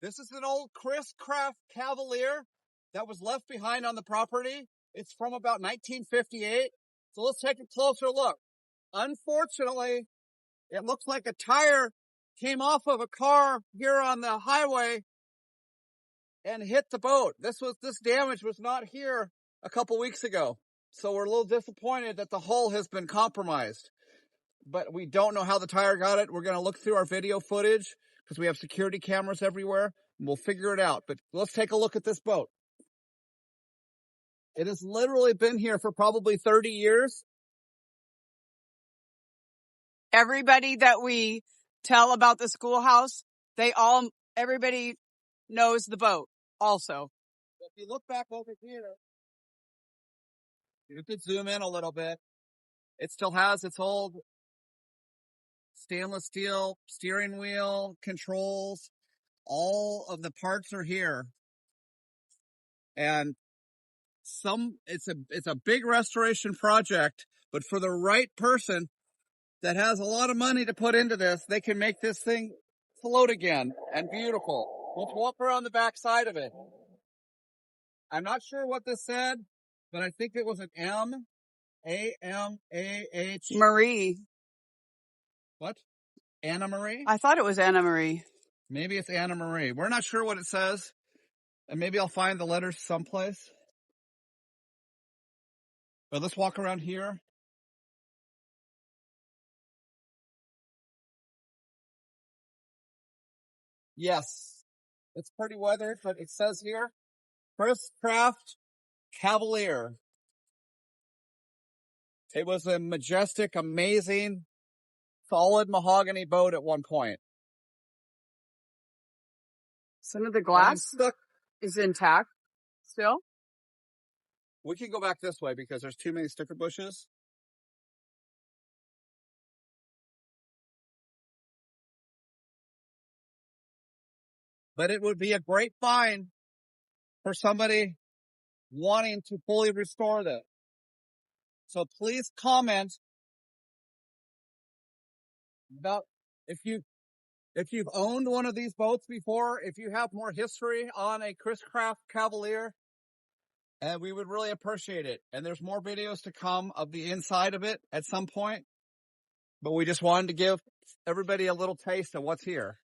This is an old Chris Craft Cavalier that was left behind on the property. It's from about 1958. So let's take a closer look. Unfortunately, it looks like a tire came off of a car here on the highway and hit the boat. This damage was not here a couple weeks ago. So we're a little disappointed that the hull has been compromised. But we don't know how the tire got it. We're going to look through our video footage because we have security cameras everywhere, and we'll figure it out. But let's take a look at this boat. It has literally been here for probably 30 years. Everybody that we tell about the schoolhouse, everybody knows the boat also. If you look back over here, you could zoom in a little bit. It still has its old stainless steel steering wheel, controls. All of the parts are here. And it's a big restoration project, but for the right person that has a lot of money to put into this, they can make this thing float again and beautiful. Let's walk around the back side of it. I'm not sure what this said, but I think it was an M-A-M-A-H. Marie. What? Anna Marie? I thought it was Anna Marie. Maybe it's Anna Marie. We're not sure what it says. And maybe I'll find the letters someplace. But let's walk around here. Yes, it's pretty weathered, but it says here, Chris Craft Cavalier. It was a majestic, amazing, solid mahogany boat at one point. Some of the glass is intact still. We can go back this way because there's too many sticker bushes. But it would be a great find for somebody wanting to fully restore this. So please comment about if you've owned one of these boats before, if you have more history on a Chris Craft Cavalier, and we would really appreciate it. And there's more videos to come of the inside of it at some point, but we just wanted to give everybody a little taste of what's here.